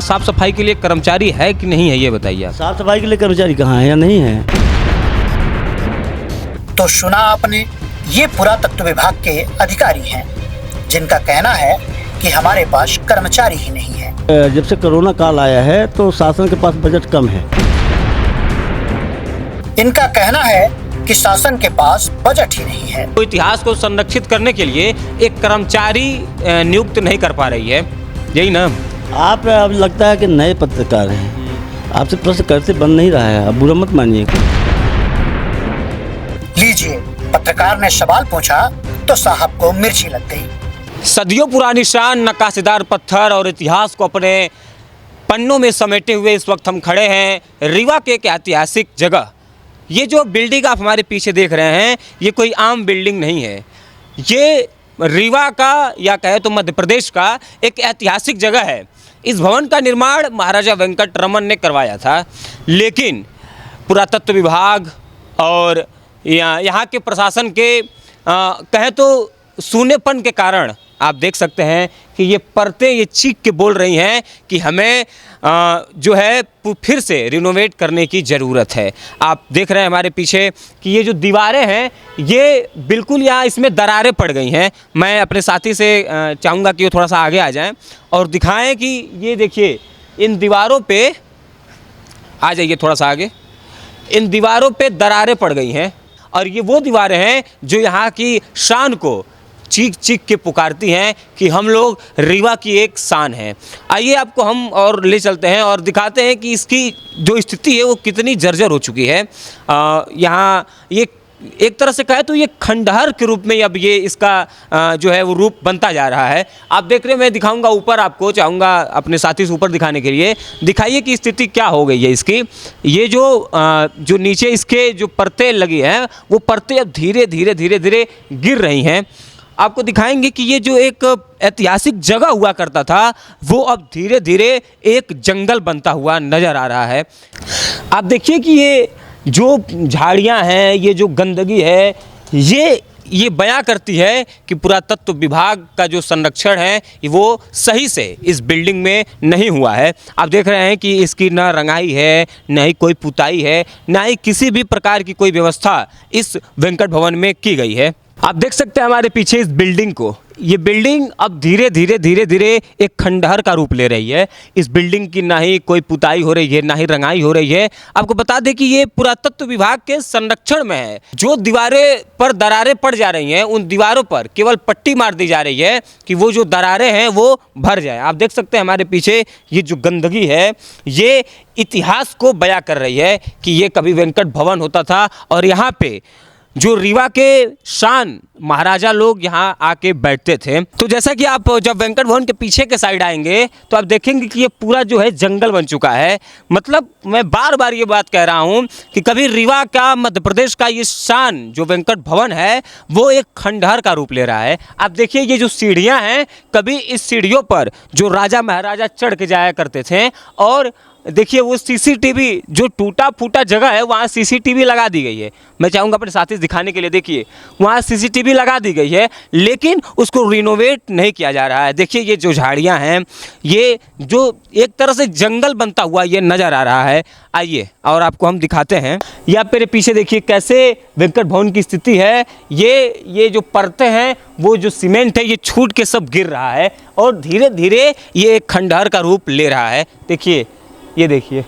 साफ सफाई के लिए कर्मचारी है कि नहीं है, ये बताइए आप। साफ सफाई के लिए कर्मचारी कहाँ है या नहीं है? तो सुना आपने, ये पुरातत्व विभाग के अधिकारी हैं जिनका कहना है कि हमारे पास कर्मचारी ही नहीं है। जब से कोरोना काल आया है तो शासन के पास बजट कम है। इनका कहना है कि शासन के पास बजट ही नहीं है। तो इतिहास को संरक्षित करने के लिए एक कर्मचारी नियुक्त नहीं कर पा रही है, यही ना? आप अब लगता है कि नए पत्रकार हैं, आपसे प्रश्न करते बन नहीं रहा है, अब बुरा मत मानिए। लीजिए, पत्रकार ने सवाल पूछा तो साहब को मिर्ची लग गई। सदियों पुरानी शान, नक्काशीदार पत्थर और इतिहास को अपने पन्नों में समेटे हुए इस वक्त हम खड़े हैं रीवा के एक ऐतिहासिक जगह। ये जो बिल्डिंग आप हमारे पीछे देख रहे हैं, ये कोई आम बिल्डिंग नहीं है। ये रीवा का या कहे तो मध्य प्रदेश का एक ऐतिहासिक जगह है। इस भवन का निर्माण महाराजा वेंकट रमन ने करवाया था, लेकिन पुरातत्व विभाग और यहाँ के प्रशासन के कहें तो सूनेपन के कारण आप देख सकते हैं कि ये परतें ये चीख के बोल रही हैं कि हमें जो है फिर से रिनोवेट करने की ज़रूरत है। आप देख रहे हैं हमारे पीछे कि ये जो दीवारें हैं ये बिल्कुल यहाँ इसमें दरारें पड़ गई हैं। मैं अपने साथी से चाहूँगा कि वो थोड़ा सा आगे आ जाएं और दिखाएं कि ये देखिए इन दीवारों पे, आ जाइए थोड़ा सा आगे, इन दीवारों पे दरारें पड़ गई हैं और ये वो दीवारें हैं जो यहाँ की शान को चीख चीख के पुकारती हैं कि हम लोग रीवा की एक शान है। आइए आपको हम और ले चलते हैं और दिखाते हैं कि इसकी जो स्थिति है वो कितनी जर्जर हो चुकी है। यहाँ ये एक तरह से कहे तो ये खंडहर के रूप में अब ये इसका जो है वो रूप बनता जा रहा है। आप देख रहे हैं, मैं दिखाऊंगा ऊपर, आपको चाहूँगा अपने साथी से ऊपर दिखाने के लिए। दिखाइए कि स्थिति क्या हो गई है इसकी। ये जो नीचे इसके जो परतें लगी हैं वो परतें अब धीरे धीरे धीरे धीरे गिर रही हैं। आपको दिखाएंगे कि ये जो एक ऐतिहासिक जगह हुआ करता था वो अब धीरे धीरे एक जंगल बनता हुआ नज़र आ रहा है। आप देखिए कि ये जो झाड़ियाँ हैं, ये जो गंदगी है, ये बयां करती है कि पुरातत्व विभाग का जो संरक्षण है वो सही से इस बिल्डिंग में नहीं हुआ है। आप देख रहे हैं कि इसकी ना रंगाई है, ना ही कोई पुताई है, ना ही किसी भी प्रकार की कोई व्यवस्था इस वेंकट भवन में की गई है। आप देख सकते हैं हमारे पीछे इस बिल्डिंग को। ये बिल्डिंग अब धीरे धीरे एक खंडहर का रूप ले रही है। इस बिल्डिंग की ना ही कोई पुताई हो रही है, ना ही रंगाई हो रही है। आपको बता दें कि ये पुरातत्व विभाग के संरक्षण में है। जो दीवारें पर दरारें पड़ जा रही हैं, उन दीवारों पर केवल पट्टी मार दी जा रही है कि वो जो दरारें हैं वो भर जाए। आप देख सकते हैं हमारे पीछे ये जो गंदगी है ये इतिहास को बयां कर रही है कि ये कभी वेंकट भवन होता था और यहाँ पे जो रीवा के शान महाराजा लोग यहाँ आके बैठते थे। तो जैसा कि आप जब वेंकट भवन के पीछे के साइड आएंगे तो आप देखेंगे कि ये पूरा जो है जंगल बन चुका है। मतलब मैं बार बार ये बात कह रहा हूँ कि कभी रीवा का, मध्य प्रदेश का ये शान जो वेंकट भवन है वो एक खंडहर का रूप ले रहा है। आप देखिए ये जो सीढ़ियाँ हैं, कभी इस सीढ़ियों पर जो राजा महाराजा चढ़ के जाया करते थे और देखिए वो सीसीटीवी जो टूटा फूटा जगह है वहाँ सीसीटीवी लगा दी गई है। मैं चाहूँगा अपने साथी दिखाने के लिए, देखिए वहाँ सीसीटीवी लगा दी गई है, लेकिन उसको रिनोवेट नहीं किया जा रहा है। देखिए ये जो झाड़ियाँ हैं, ये जो एक तरह से जंगल बनता हुआ ये नज़र आ रहा है। आइए और आपको हम दिखाते हैं। या मेरे पीछे देखिए कैसे वेंकट भवन की स्थिति है। ये जो परतें हैं वो जो सीमेंट है ये छूट के सब गिर रहा है और धीरे धीरे ये एक खंडहर का रूप ले रहा है। देखिए ये देखिए,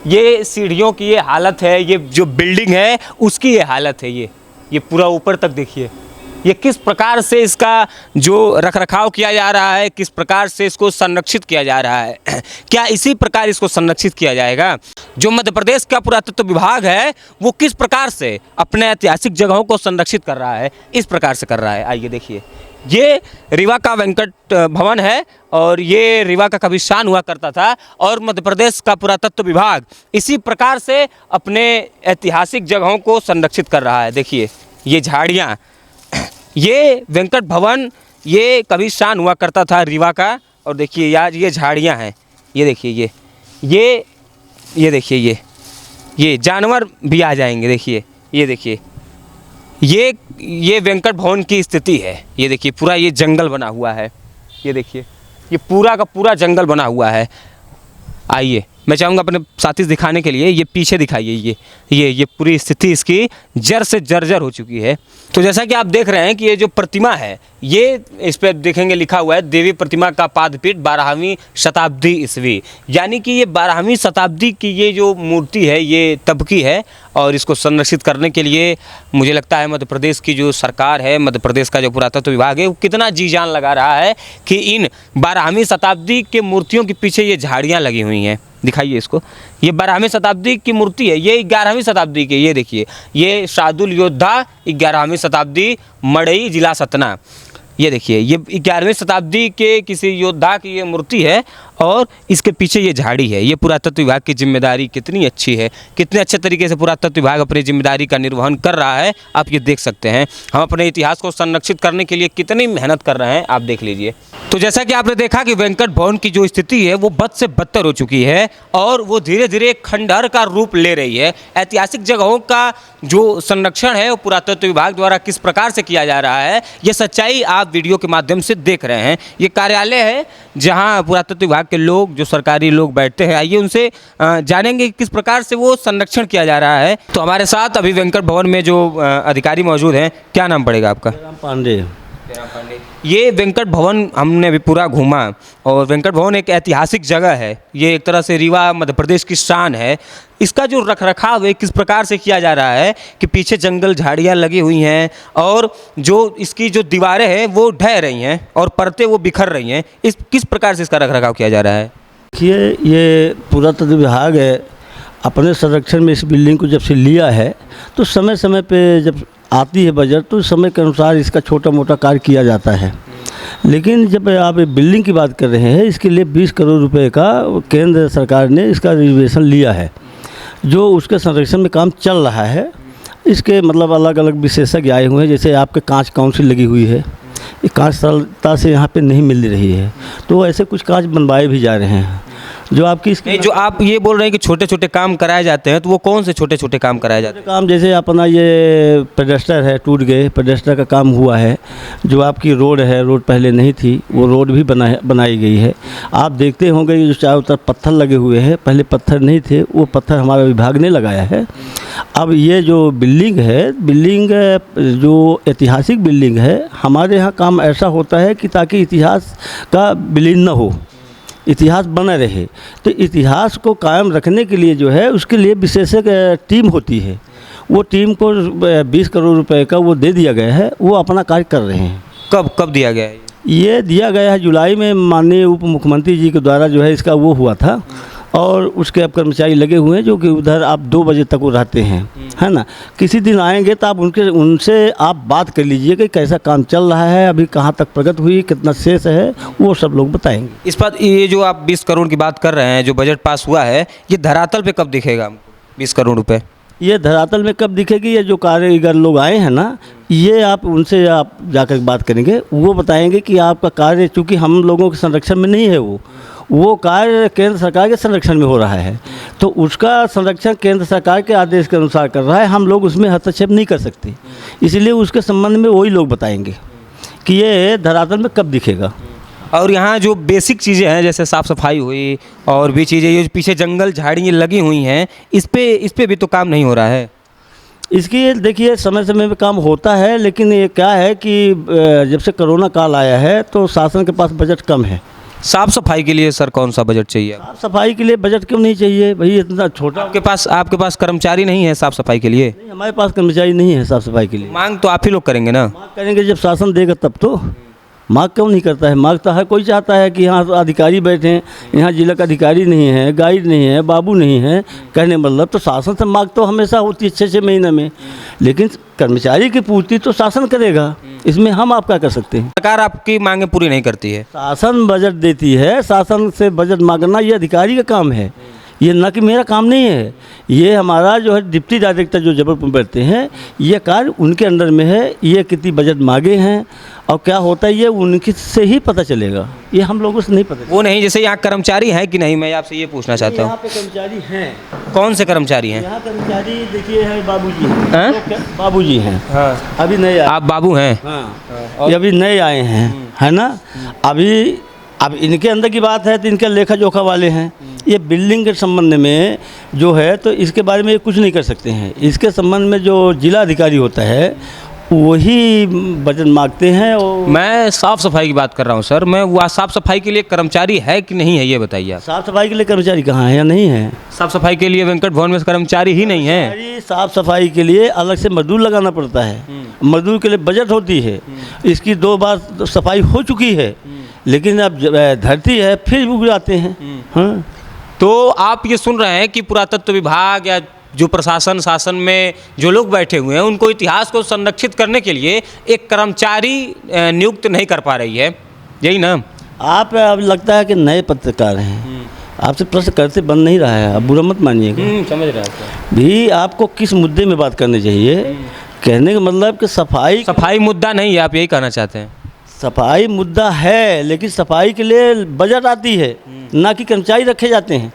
ये सीढ़ियों की ये हालत है, ये जो बिल्डिंग है उसकी ये हालत है। ये पूरा ऊपर तक देखिए, ये किस प्रकार से इसका जो रखरखाव किया जा रहा है, किस प्रकार से इसको संरक्षित किया जा रहा है। क्या इसी प्रकार इसको संरक्षित किया जाएगा? जो मध्य प्रदेश का पुरातत्व विभाग है वो किस प्रकार से अपने ऐतिहासिक जगहों को संरक्षित कर रहा है, इस प्रकार से कर रहा है। आइए देखिए, ये रीवा का वेंकट भवन है और ये रीवा का कभी शान हुआ करता था और मध्य प्रदेश का पुरातत्व विभाग इसी प्रकार से अपने ऐतिहासिक जगहों को संरक्षित कर रहा है। देखिए ये झाड़ियाँ, ये वेंकट भवन ये कभी शान हुआ करता था रीवा का। और देखिए यार ये झाड़ियाँ हैं, ये देखिए ये देखिए ये जानवर भी आ जाएंगे। देखिए ये देखिए ये वेंकट भवन की स्थिति है। ये देखिए पूरा ये जंगल बना हुआ है। ये देखिए ये पूरा का पूरा जंगल बना हुआ है। आइए मैं चाहूँगा अपने साथी दिखाने के लिए, ये पीछे दिखाइए, ये पूरी स्थिति इसकी जर से जर्जर हो चुकी है। तो जैसा कि आप देख रहे हैं कि ये जो प्रतिमा है, ये इस पर देखेंगे लिखा हुआ है देवी प्रतिमा का पादपीठ 12वीं शताब्दी ईस्वी, यानी कि ये 12वीं शताब्दी की ये जो मूर्ति है ये तब की है। और इसको संरक्षित करने के लिए मुझे लगता है मध्य प्रदेश की जो सरकार है, मध्य प्रदेश का जो पुरातत्व विभाग है, वो कितना जी जान लगा रहा है कि इन 12वीं शताब्दी के मूर्तियों के पीछे ये झाड़ियाँ लगी हुई हैं। दिखाइए इसको, ये 12वीं शताब्दी की मूर्ति है, ये 11वीं शताब्दी की, ये देखिए, ये शार्दुल योद्धा 11वीं शताब्दी मड़ई जिला सतना, ये देखिए, ये 11वीं शताब्दी के किसी योद्धा की ये मूर्ति है और इसके पीछे ये झाड़ी है। ये पुरातत्व विभाग की जिम्मेदारी कितनी अच्छी है, कितने अच्छे तरीके से पुरातत्व विभाग अपनी जिम्मेदारी का निर्वहन कर रहा है, आप ये देख सकते हैं। हम अपने इतिहास को संरक्षित करने के लिए कितनी मेहनत कर रहे हैं, आप देख लीजिए। तो जैसा कि आपने देखा कि वेंकट भवन की जो स्थिति है वो बद से बदतर हो चुकी है और वो धीरे धीरे खंडहर का रूप ले रही है। ऐतिहासिक जगहों का जो संरक्षण है वो पुरातत्व विभाग द्वारा किस प्रकार से किया जा रहा है, ये सच्चाई आप वीडियो के माध्यम से देख रहे हैं। ये कार्यालय है जहां पुरातत्व विभाग के लोग, जो सरकारी लोग बैठते हैं, आइए उनसे जानेंगे किस प्रकार से वो संरक्षण किया जा रहा है। तो हमारे साथ अभी वेंकट भवन में जो अधिकारी मौजूद हैं, क्या नाम पड़ेगा आपका? राम पांडे। ये वेंकट भवन हमने भी पूरा घूमा और वेंकट भवन एक ऐतिहासिक जगह है। ये एक तरह से रीवा मध्य प्रदेश की शान है। इसका जो रखरखाव है किस प्रकार से किया जा रहा है कि पीछे जंगल झाड़ियाँ लगी हुई हैं और जो इसकी जो दीवारें हैं वो ढह रही हैं और परतें वो बिखर रही हैं। इस किस प्रकार से इसका रखरखाव किया जा रहा है? देखिए, ये पुरातत्व विभाग है अपने संरक्षण में इस बिल्डिंग को जब से लिया है तो समय समय पे जब आती है बजट तो समय के अनुसार इसका छोटा मोटा कार्य किया जाता है। लेकिन जब आप बिल्डिंग की बात कर रहे हैं, इसके लिए 20 करोड़ रुपए का केंद्र सरकार ने इसका रिजर्वेशन लिया है, जो उसके संरक्षण में काम चल रहा है। इसके मतलब अलग अलग विशेषज्ञ आए हुए हैं, जैसे आपके कांच काउंसिल लगी हुई है, ये कांच सरलता से यहाँ पे नहीं मिल रही है, तो ऐसे कुछ कांच बनवाए भी जा रहे हैं। जो आपकी इसकी जो आप ये बोल रहे हैं कि छोटे छोटे काम कराए जाते हैं, तो वो कौन से छोटे छोटे काम कराए जाते हैं? काम जैसे अपना ये पेडेस्टर है, टूट गए, पेडेस्टर का काम हुआ है। जो आपकी रोड है, रोड पहले नहीं थी, वो रोड भी बनाई गई है। आप देखते होंगे जो चारों तरफ पत्थर लगे हुए हैं, पहले पत्थर नहीं थे, वो पत्थर हमारा विभाग ने लगाया है। अब ये जो बिल्डिंग है, बिल्डिंग जो ऐतिहासिक बिल्डिंग है, हमारे यहाँ काम ऐसा होता है कि ताकि इतिहास का विलीन न हो, इतिहास बना रहे। तो इतिहास को कायम रखने के लिए जो है उसके लिए विशेषज्ञ टीम होती है। वो टीम को 20 करोड़ रुपए का वो दे दिया गया है, वो अपना कार्य कर रहे हैं। कब दिया गया है? ये दिया गया है जुलाई में, माननीय उप मुख्यमंत्री जी के द्वारा जो है इसका वो हुआ था। और उसके अब कर्मचारी लगे हुए हैं जो कि उधर आप 2 बजे तक वो रहते हैं, है ना। किसी दिन आएंगे तो आप उनसे आप बात कर लीजिए कि कैसा काम चल रहा है, अभी कहाँ तक प्रगति हुई, कितना शेष है, वो सब लोग बताएंगे। इस पर ये जो आप 20 करोड़ की बात कर रहे हैं, जो बजट पास हुआ है, ये धरातल पे कब दिखेगा हमको 20 करोड़ रुपए? ये धरातल में कब दिखेगी? ये जो कारीगर लोग आए हैं ना, ये आप उनसे आप जाकर बात करेंगे, वो बताएंगे कि आपका कार्य, चूँकि हम लोगों के संरक्षण में नहीं है, वो कार्य केंद्र सरकार के संरक्षण में हो रहा है, तो उसका संरक्षण केंद्र सरकार के आदेश के अनुसार कर रहा है। हम लोग उसमें हस्तक्षेप नहीं कर सकते, इसलिए उसके संबंध में वही लोग बताएंगे कि ये धरातल में कब दिखेगा। और यहाँ जो बेसिक चीज़ें हैं, जैसे साफ़ सफाई हुई और भी चीज़ें, ये पीछे जंगल झाड़ियाँ लगी हुई हैं, इस पे भी तो काम नहीं हो रहा है। इसकी देखिए समय समय में काम होता है, लेकिन ये क्या है कि जब से कोरोना काल आया है तो शासन के पास बजट कम है। साफ़ सफाई के लिए सर कौन सा बजट चाहिए? साफ़ सफाई के लिए बजट क्यों नहीं चाहिए भाई? इतना छोटा आपके पास कर्मचारी नहीं है साफ़ सफाई के लिए? नहीं, हमारे पास कर्मचारी नहीं है साफ़ सफाई के लिए। मांग तो आप ही लोग करेंगे ना? मांग करेंगे जब शासन देगा तब तो। मांग क्यों नहीं करता है? मांग तो हर कोई चाहता है कि यहाँ अधिकारी बैठे हैं, यहाँ जिला का अधिकारी नहीं है, गाइड नहीं है, बाबू नहीं है, कहने मतलब तो शासन से मांग तो हमेशा होती है 6-6 महीने में, लेकिन कर्मचारी की पूर्ति तो शासन करेगा, इसमें हम आप क्या कर सकते हैं? सरकार आपकी मांगें पूरी नहीं करती है। शासन बजट देती है, शासन से बजट मांगना ये अधिकारी का काम है, ये न कि मेरा काम नहीं है। ये हमारा जो है डिप्टी डायरेक्टर जो जबलपुर में बैठते हैं, ये कार्य उनके अंडर में है। ये कितनी बजट मांगे हैं और क्या होता है ये उनकी से ही पता चलेगा, ये हम लोगों से नहीं पता। वो नहीं, जैसे यहाँ कर्मचारी हैं कि नहीं, मैं आपसे ये पूछना चाहता हूँ। यहाँ पे कर्मचारी हैं। कौन से कर्मचारी हैं? यहाँ कर्मचारी देखिए है बाबूजी हैं। बाबूजी हैं। हाँ, अभी नए आप बाबू हैं? हाँ, ये अभी नए आए हैं, है ना। अभी अब इनके अंदर की बात है तो इनके लेखा जोखा वाले हैं। ये बिल्डिंग के संबंध में जो है तो इसके बारे में ये कुछ नहीं कर सकते हैं। इसके संबंध में जो जिला अधिकारी होता है वही बजट मांगते हैं। और मैं साफ सफाई की बात कर रहा हूँ सर, मैं वो साफ सफाई के लिए कर्मचारी है कि नहीं है ये बताइए आप। साफ सफाई के लिए कर्मचारी कहाँ है या नहीं है? साफ सफाई के लिए वेंकट भवन में कर्मचारी ही नहीं है। कर्मचारी साफ सफाई के लिए अलग से मजदूर लगाना पड़ता है। मजदूर के लिए बजट होती है। इसकी 2 बार तो सफाई हो चुकी है, लेकिन अब धरती है फिर उग जाते हैं। हाँ, तो आप ये सुन रहे हैं कि पुरातत्व विभाग या जो प्रशासन शासन में जो लोग बैठे हुए हैं उनको इतिहास को संरक्षित करने के लिए एक कर्मचारी नियुक्त नहीं कर पा रही है, यही ना? आप अब लगता है कि नए पत्रकार हैं, आपसे प्रश्न करते बन नहीं रहा है, आप बुरा मत मानिएगा। समझ रहा है भी आपको किस मुद्दे में बात करनी चाहिए? कहने का मतलब कि सफाई मुद्दा नहीं है, आप यही कहना चाहते हैं? सफाई मुद्दा है, लेकिन सफाई के लिए बजट आती है, ना कि कर्मचारी रखे जाते हैं।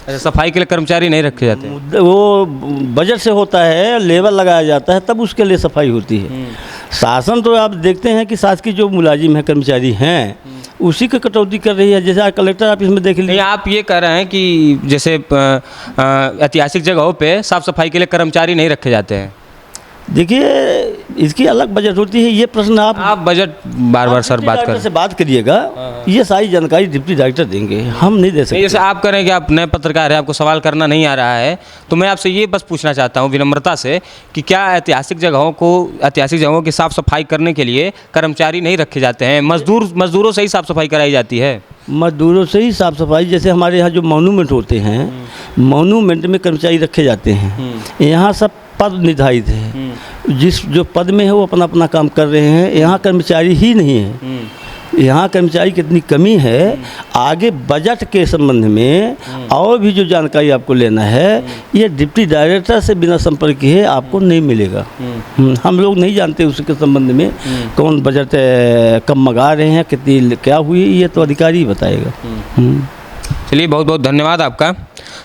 अच्छा, सफाई के लिए कर्मचारी नहीं रखे जाते हैं? वो बजट से होता है, लेबर लगाया जाता है, तब उसके लिए सफाई होती है। शासन तो आप देखते हैं कि शासकीय जो मुलाजिम हैं, कर्मचारी हैं, उसी की कटौती कर रही है। जैसे आज कलेक्टर ऑफिस में देख लीजिए। आप ये कह रहे हैं कि जैसे ऐतिहासिक जगहों पे साफ सफाई के लिए कर्मचारी नहीं रखे जाते हैं? देखिए, इसकी अलग बजट होती है। ये प्रश्न आप बजट बार बार सर बात कर से बात करिएगा, ये सारी जानकारी डिप्टी डायरेक्टर देंगे, हम नहीं दे सकते। जैसे आप कह रहे हैं कि आप नए पत्रकार हैं, आपको सवाल करना नहीं आ रहा है, तो मैं आपसे ये बस पूछना चाहता हूँ विनम्रता से कि क्या ऐतिहासिक जगहों की साफ़ सफाई करने के लिए कर्मचारी नहीं रखे जाते हैं? मजदूरों से ही साफ़ सफाई कराई जाती है? मजदूरों से ही साफ़ सफाई। जैसे हमारे यहाँ जो मॉन्यूमेंट होते हैं, मॉन्यूमेंट में कर्मचारी रखे जाते हैं। यहाँ सब पद निर्धारित है, जो पद में है वो अपना अपना काम कर रहे हैं। यहाँ कर्मचारी ही नहीं है। यहाँ कर्मचारी की इतनी कमी है। आगे बजट के संबंध में और भी जो जानकारी आपको लेना है, ये डिप्टी डायरेक्टर से बिना संपर्क किए आपको नहीं मिलेगा। हम लोग नहीं जानते उसके संबंध में कौन बजट कब मंगा रहे हैं, कितनी क्या हुई, ये तो अधिकारी ही बताएगा। चलिए, बहुत बहुत धन्यवाद आपका।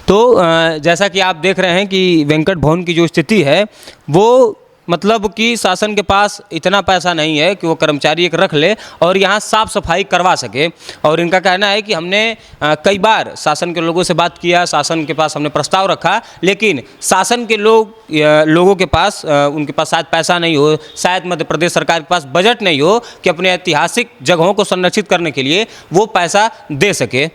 तो जैसा कि आप देख रहे हैं कि वेंकट भवन की जो स्थिति है वो मतलब कि शासन के पास इतना पैसा नहीं है कि वो कर्मचारी एक रख ले और यहाँ साफ़ सफाई करवा सके। और इनका कहना है कि हमने कई बार शासन के लोगों से बात किया, शासन के पास हमने प्रस्ताव रखा, लेकिन शासन के लोगों के पास उनके पास शायद पैसा नहीं हो, शायद मध्य प्रदेश सरकार के पास बजट नहीं हो कि अपने ऐतिहासिक जगहों को संरक्षित करने के लिए वो पैसा दे सके।